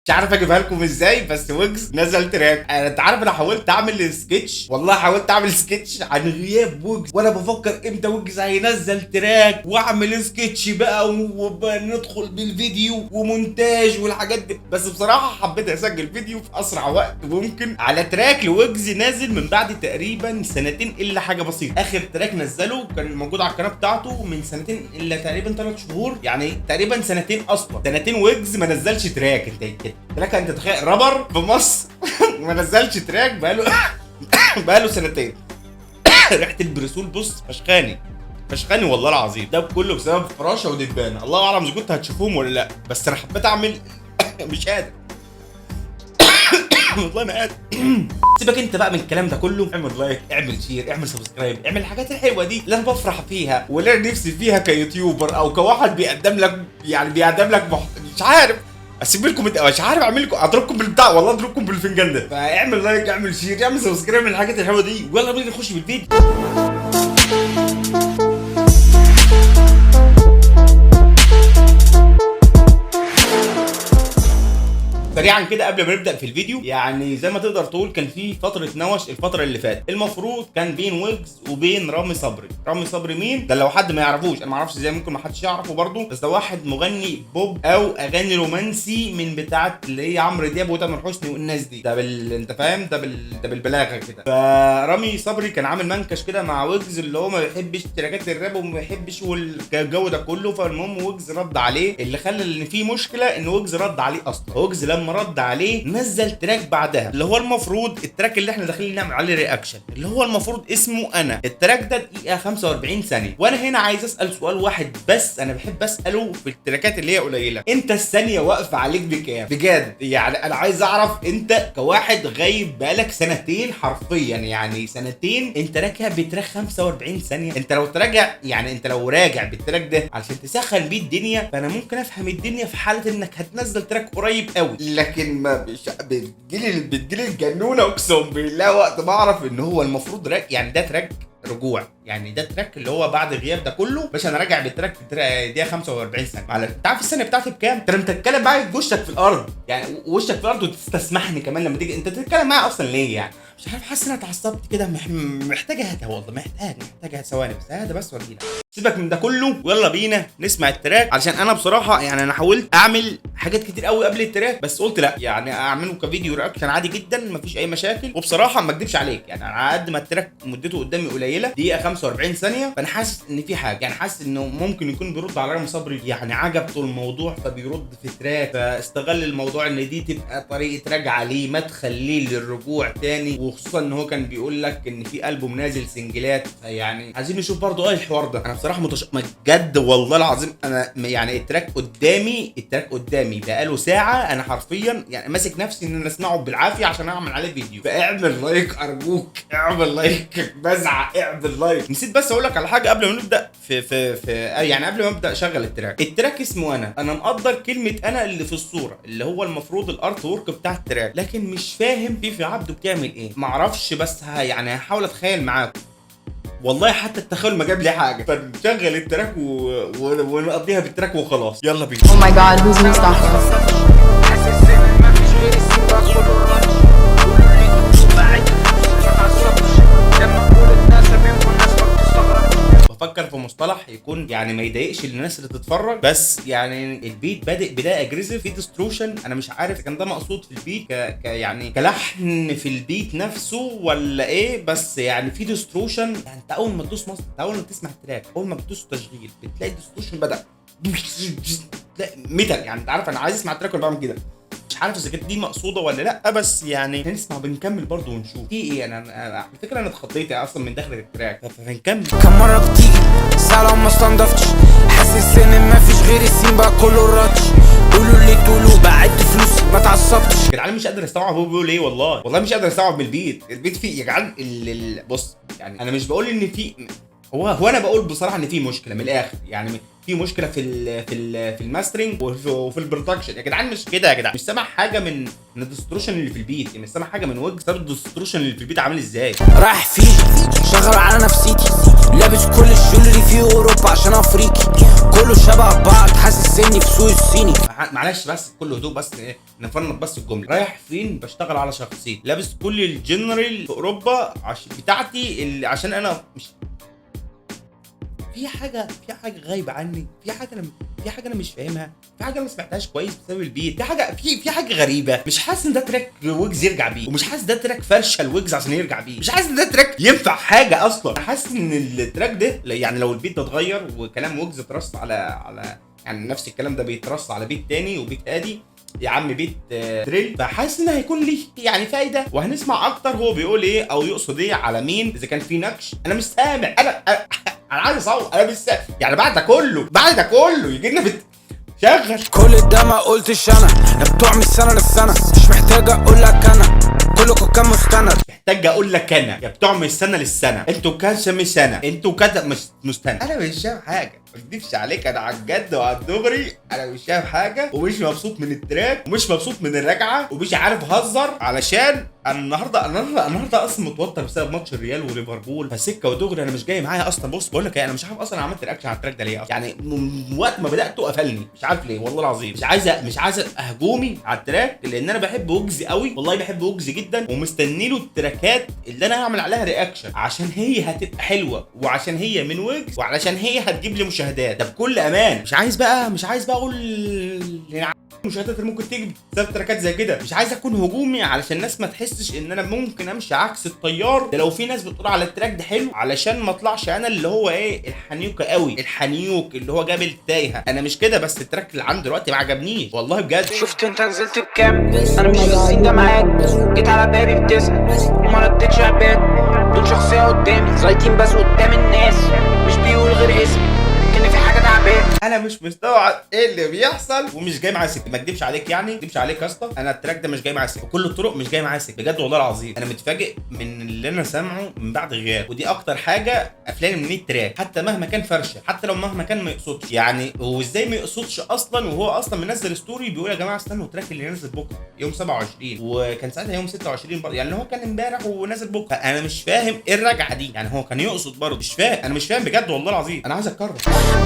مش عارف اجيبها لكم ازاي، بس ويجز نزل تراك. انت عارف انا حاولت اعمل سكتش، والله حاولت اعمل سكتش عن غياب ويجز، وانا بفكر امتى ويجز هينزل تراك واعمل سكتش بقى وندخل بالفيديو ومونتاج والحاجات دي. بس بصراحه حبيت اسجل فيديو في اسرع وقت ممكن على تراك لويجز نازل من بعد تقريبا سنتين الا حاجه بسيطه. اخر تراك نزله كان موجود على القناه بتاعته من سنتين الا تقريبا 3 شهور، يعني تقريبا سنتين، اصلا سنتين ويجز ما نزلش تراك. انت تخيل رابر في مصر ما نزلش تراك بقاله سنتين. ريحه البرسول بص فشخاني والله العظيم. ده كله بسبب فراشه ودبانه، الله اعلم اذا كنت هتشوفوهم ولا لا، بس انا حبيت اعمل مش قادر والله ما قادر. سيبك انت بقى من الكلام ده كله، اعمل لايك، اعمل شير، اعمل سبسكرايب، اعمل الحاجات الحلوه دي اللي انا بفرح فيها واللي انا نفسي فيها كيوتيوبر او كواحد بيقدم لك، مش عارف اسيب لكم، مش عارف اعمل لكم، اضربكم بالبتاع، والله اضربكم بالفنجان ده. فاعمل لايك، اعمل شير، اعمل سبسكرايب من الحاجات الحلوه دي، ويلا بينا نخش بالفيديو. سريعا كده قبل ما نبدا في الفيديو، يعني زي ما تقدر تقول كان في فتره نوش الفتره اللي فاتت. المفروض كان بين ويجز وبين رامي صبري. رامي صبري مين ده؟ لو حد ما يعرفوش، انا ما اعرفش ازاي، ممكن ما حدش يعرفه برضه، بس ده واحد مغني بوب او اغاني رومانسي من بتاعه اللي هي عمرو دياب وتامر حسني والناس دي. ده انت فاهم، ده بالبلاغه كده. فرامي صبري كان عامل منكش كده مع ويجز، اللي هو ما بيحبش تراكات الراب وما بيحبش والجو ده كله. فالمهم ويجز رد عليه، اللي خلى ان في مشكله ان ويجز رد عليه اصلا. ويجز لما رد عليه نزل تراك بعدها، اللي هو المفروض التراك اللي احنا داخلين نعمل عليه رياكشن، اللي هو المفروض اسمه انا. التراك ده دقيقه 45 ثانيه، وانا هنا عايز اسال سؤال واحد بس، انا بحب اساله في التراكات اللي هي قليله: انت الثانيه واقفه عليك بكام بجد؟ يعني انا عايز اعرف، انت كواحد غايب بقالك سنتين حرفيا، يعني سنتين انت راجع بتراك 45 ثانيه. انت لو تراجع، يعني انت لو راجع بالتراك ده علشان تسخن بيه الدنيا، فانا ممكن افهم الدنيا في حاله انك هتنزل تراك قريب قوي. لكن ما بتجيلي الجنونه اقسم بالله وقت ما اعرف ان هو المفروض يعني ده تراك رجوع، يعني ده تراك اللي هو بعد غياب ده كله. باش انا راجع بالتراك دقيقه 45 ثانيه. معلش، انت عارف الثانيه بتاعتي بكام؟ انت بتتكلم معايا وشك في الارض، يعني وشك في الارض، وتستسمحني كمان لما تيجي انت تتكلم معايا اصلا ليه؟ يعني مش عارف، حاسس ان انا اتعصبت كده، محتاجه اهدى والله، محتاجه ثواني بس، اهدى بس وارجع. سيبك من ده كله ويلا بينا نسمع التراك. علشان انا بصراحه يعني انا حاولت اعمل حاجات كتير قوي قبل التراك، بس قلت لا، يعني اعمله كفيديو رياكشن عادي جدا مفيش اي مشاكل. وبصراحه ما اكدبش عليك، يعني على قد ما التراك مدته قدامي قليله دقيقه 45 ثانيه، فانا حاسس ان في حاجه، يعني حاسس انه ممكن يكون بيرد على رامي صبري، يعني عجبته الموضوع فبيرد في تراك، فاستغل الموضوع ان دي تبقى طريقه رجعه ليه، ما تخليه للرجوع تاني. وخصوصا ان هو كان بيقول لك ان في البوم نازل سنجلات، يعني عايزين نشوف برضه ايه الحوار ده. انا بصراحه بجد والله العظيم انا يعني التراك قدامي بقاله ساعه، انا حرفيا يعني ماسك نفسي ان انا اسمعه بالعافيه عشان اعمل عليه فيديو. فاعمل لايك ارجوك، اعمل لايك، بزعق، اعمل لايك. نسيت بس اقول لك على حاجه قبل ما نبدا يعني قبل ما ابدا اشغل التراك اسمه انا مقدر كلمه انا اللي في الصوره، اللي هو المفروض الارت وورك بتاع التراك، لكن مش فاهم فيفي عبده بتعمل ايه، معرفش، بس يعني هحاول اتخيل معاكم. والله حتى التخيل ما جاب لي حاجه. فنشغل التراك ونقضيها بالتراك وخلاص، يلا بينا. Oh my god, who's Mustafa? بفكر في مصطلح يكون يعني ما يضايقش الناس اللي تتفرج، بس يعني البيت بادئ بدايه اجريسيف، في ديستروشن. انا مش عارف كان ده مقصود في البيت يعني كلحن في البيت نفسه ولا ايه، بس يعني في ديستروشن. يعني انت اول ما تدوس انت اول ما تسمع التراك، اول ما بتدوس تشغيل بتلاقي ديستروشن بدا ميتال. يعني انت عارف انا عايز اسمع التراك وانا بعمل كده، مش عارف اذا كانت دي مقصوده ولا لا، بس يعني هنسمع بنكمل برضه ونشوف في ايه. انا على فكره انا اتخضيت اصلا من داخل التراك، فهنكمل. كم مره بتيجي سلام ما استنضفتش، حاسس ان مفيش غير السين بقى كله الراتش، قولوا اللي تقولوا بعد فلوس ما تعصبتش. يا جدعان مش قادر استوعب هو بيقول ايه، والله مش قادر استوعب من البيت فيه يا جدعان. بص يعني انا مش بقول ان في، هو انا بقول بصراحه ان في مشكله من الاخر، يعني في مشكله في الماسترنج وفي البرودكشن. يا جدعان مش كده، يا جدعان مش سامع حاجه من الديستروشن اللي في البيت، يعني مش سامع حاجه من ويجز. الديستروشن اللي في البيت عامل ازاي؟ رايح فيه شغل على نفسيتي، لابس كل الجولري في اوروبا عشان افريقي، كله شبه بعض حاسس اني في سوق الصيني. معلش بس بكل هدوء، بس نفرنط بس الجمله. رايح فين؟ بشتغل على شخصيتي، لابس كل الجنرال في اوروبا بتاعتي عشان انا مش في حاجه غايبه عني، في حاجه انا مش فاهمها، في حاجه انا ما سمعتهاش كويس بسبب البيت، في حاجه غريبه. مش حاسس ان ده تراك ويجز يرجع بيه، ومش حاسس ده تراك فرشه الويجز عشان يرجع بيه، مش حاسس ان ده تراك ينفع حاجه اصلا. حاسس ان التراك ده يعني لو البيت ده اتغير وكلام ويجز اترص على يعني نفس الكلام ده بيترص على بيت تاني وبيت ادي يا عم بيت دريل، فحاسس ان هيكون ليه يعني فايده، وهنسمع اكتر هو بيقول ايه او يقصد ايه على مين. اذا كان في نكش انا مش سامع، انا عايز اصوت، انا مش سامع يعني. بعد ده كله يجي لنا شغل كل ده ما قلتش انا، يا بتوع من السنه للسنه مش محتاج اقول لك انا، كلكم كان مستند. محتاج اقول لك انا يا بتوع من السنه للسنه، انتوا كان شامي سنه، انتوا كده مش مستند. انا مش شايف حاجه، ما اكدبش عليك، انا على الجد وعلى الدغري انا مش شايف حاجه، ومش مبسوط من التراك، ومش مبسوط من الرجعه، ومش عارف اهزر علشان انا النهارده اصلا متوتر بسبب ماتش الريال وليفربول، فسكه ودغري انا مش جاي معايا اصلا. بص بقول لك ايه، انا مش عارف اصلا عملت رياكشن على التراك ده ليه اصلا، يعني من وقت ما بداته قفلني مش عارف ليه والله العظيم. مش عايز هجومي على التراك، لان انا بحب ويجز قوي، والله بحب ويجز جدا، ومستني له التراكات اللي انا هعمل عليها رياكشن عشان هي هتبقى حلوه، وعشان هي من ويجز، وعلشان هي هتجيب لي مشاهدات. ده بكل امان. مش عايز بقى اقول المشاهدات اللي ممكن تيجي بسبب تراكات زي كده. مش عايز اكون هجومي علشان الناس ما تحسش ان انا ممكن امشي عكس التيار ده. لو في ناس بتقول على التراك ده حلو، علشان ما اطلعش انا اللي هو ايه الحنيوكه قوي، الحنيوك اللي هو جاب التايهه. انا مش كده، بس التراك اللي عندي دلوقتي ما عجبنيش والله بجد. شفت انت نزلت بكام؟ انا مش في السين ده معاك، جيت على بابي بتسأل وما ردتش عباد، دول شخصيه قدامي زايتين بس قدام الناس، مش بيقول غير اسمي كان في حاجه تعبان. انا مش مستوعب ايه اللي بيحصل، ومش جاي معايا سكه. ما اكدبش عليك يعني، ما اكدبش عليك يا اسطى، انا التراك ده مش جاي معايا سكه، بكل الطرق مش جاي معايا سكه بجد والله العظيم. انا متفاجئ من اللي انا سامعه من بعد غياب، ودي اكتر حاجه قفلاني من التراك، حتى مهما كان فرشه، حتى لو مهما كان ما يقصدش يعني. هو ازاي ما يقصدش اصلا وهو اصلا منزل ستوري بيقول يا جماعه استنوا التراك اللي نازل بكره يوم 27، وكان ساعتها يوم 26 برضه، يعني هو كان امبارح ونازل بكره. انا مش فاهم ايه الرجعه دي، يعني هو كان يقصد برضه؟ مش فاهم، انا مش فاهم بجد والله العظيم. انا عايز اتكرر.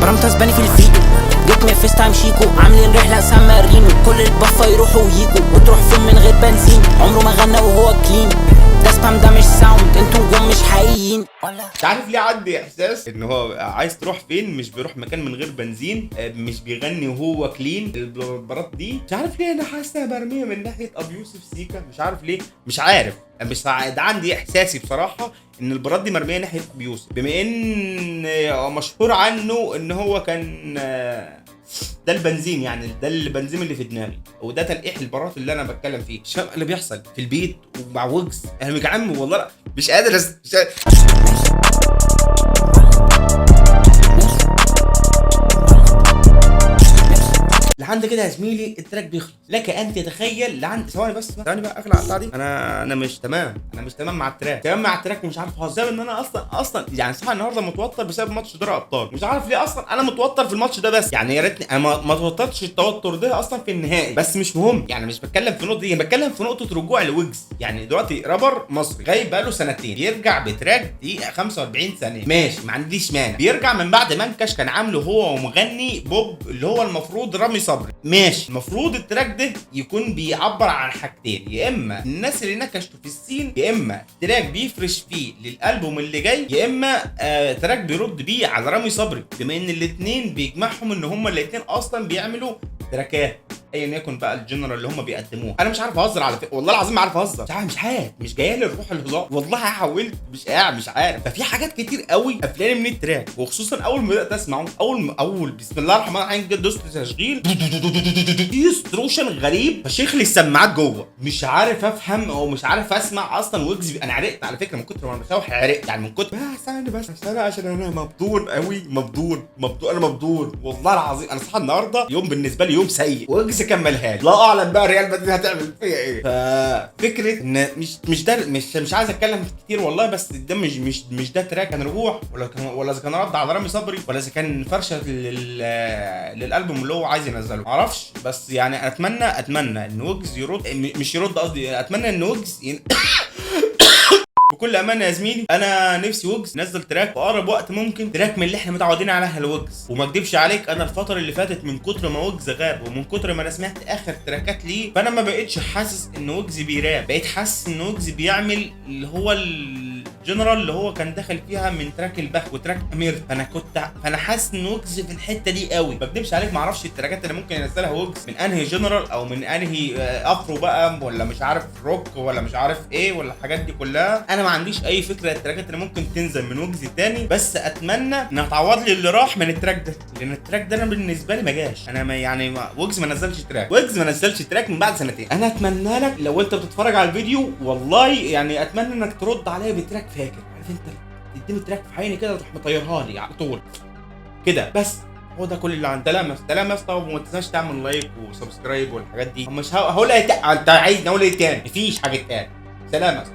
برام تسباني في الفيديو، جيت فيس تايم شيكو، عاملين رحله سان مارينو، كل البفه يروحوا ويجوا، وتروح فين من غير بنزين، عمره ما غنى وهو كلين، ده سبام ده مش ساوند، انتوا نجوم مش حقيقيين. مش عارف ليه عندي احساس ان هو عايز تروح فين، مش بيروح مكان من غير بنزين، مش بيغني وهو كلين. البرات دي مش عارف ليه انا حاسه مرميه من ناحيه ابو يوسف سيكا، مش عارف ليه، مش عارف، بس ده عندي احساسي بصراحه ان البراد دي مرميه ناحيه ابو يوسف، بما ان مشهور عنه ان هو كان ده البنزين، يعني ده البنزين اللي في دماغي، وده تلقيح البارات اللي انا بتكلم فيه. مش فاهم اللي بيحصل في البيت ومع ويجز. انا يا عم والله مش قادر لحد كده يا زميلي التراك بيخلص. لك ان تتخيل لعند ثواني بس، ثواني بقى اخلع البتاع دي. انا مش تمام، انا مش تمام مع التراك، ومش عارف اهزر ان انا اصلا يعني صح النهارده متوتر بسبب ماتش دوري ابطال. مش عارف ليه اصلا انا متوتر في الماتش ده، بس يعني يا ريتني انا ما توترتش التوتر ده اصلا في النهائي، بس مش مهم يعني. مش بتكلم في النقطه دي، بتكلم في نقطه رجوع لويجز. يعني دلوقتي رابر مصري غايب بقاله سنتين، بيرجع بتراك دقيقه 45 ثانيه، ماشي ما عنديش مانع. بيرجع من بعد منكش كان عامله هو ومغني بوب اللي هو المفروض رامي صبري، ماشي. المفروض التراك ده يكون بيعبر عن حاجتين، يا اما الناس اللي نكشوا في السين، يا اما تراك بيفرش فيه للالبوم اللي جاي، يا اما تراك بيرد بيه على رامي صبري، بما ان الاثنين بيجمعهم ان هما الاثنين اصلا بيعملوا تراكات ايا يكن بقى الجنرال اللي هم بيقدموه. انا مش عارف اهزر على فكره والله العظيم، ما عارف اهزر، مش عارف مش جايه لي الروح الهزار والله. حاولت مش عارف. ففي حاجات كتير قوي قفلاني من التراك، وخصوصا اول ما بدات اسمعه، اول بسم الله الرحمن الرحيم جد دوست تشغيل في ستروشن غريب فشيخ لي السماعات جوه. مش عارف افهم او مش عارف اسمع اصلا ويجز. انا عرقت على فكره من كتر ما انا بسوح، عرقت يعني من كتر. استنى بس عشان انا مبدون قوي، انا مبدون والله العظيم. انا صح النهارده يوم بالنسبه لي يوم سيء، ويجز كملها لا اعلم بقى ريال مدريد هتعمل فيها ايه. ففكره ان مش ده مش عايز اتكلم كتير والله، بس ده مش ده تراك كان رجوع، ولا اذا كان رد على رامي صبري، ولا اذا كان فرشه للالبوم اللي هو عايز ينزله، معرفش. بس يعني اتمنى ان ويجز يرد، مش يرد قصدي، اتمنى ان ويجز بكل امانه يا زميلي انا نفسي ويجز نزل تراك في اقرب وقت ممكن، تراك من اللي احنا متعودين عليها لويجز. وما اكدبش عليك انا الفتره اللي فاتت من كتر ما ويجز غاب ومن كتر ما انا سمعت اخر تراكات ليه، فانا ما بقتش حاسس ان ويجز بيراب، بقيت حاسس ان ويجز بيعمل اللي هو الجنرال اللي هو كان داخل فيها من تراك البخ وتراك امير. فانا حاسس ان ويجز في الحته دي قوي. ما اكدبش عليك ما اعرفش التراكات اللي ممكن ينزلها ويجز من انهي جنرال او من انهي افرو بقى ولا مش عارف روك ولا مش عارف ايه ولا الحاجات دي كلها. انا ما عنديش اي فكره التراكات اللي ممكن تنزل من ويجز تاني، بس اتمنى انها تعوض لي اللي راح من التراك ده، لان التراك ده انا بالنسبه لي ما جاش. انا ويجز ما نزلش تراك، ويجز ما نزلش تراك من بعد سنتين. انا اتمنى لك لو انت بتتفرج على الفيديو والله يعني اتمنى انك ترد عليا بتراك فاكر، عارف انت تديني تراك في عيني كده تروح مطيرها لي على طول كده. بس هو ده كل اللي عندي. سلام يا اسطى، وما تنساش تعمل لايك وسبسكرايب والحاجات دي. مش هقول انت عايز نقول ايه تاني؟ مفيش حاجه تاني. سلام يا اسطى.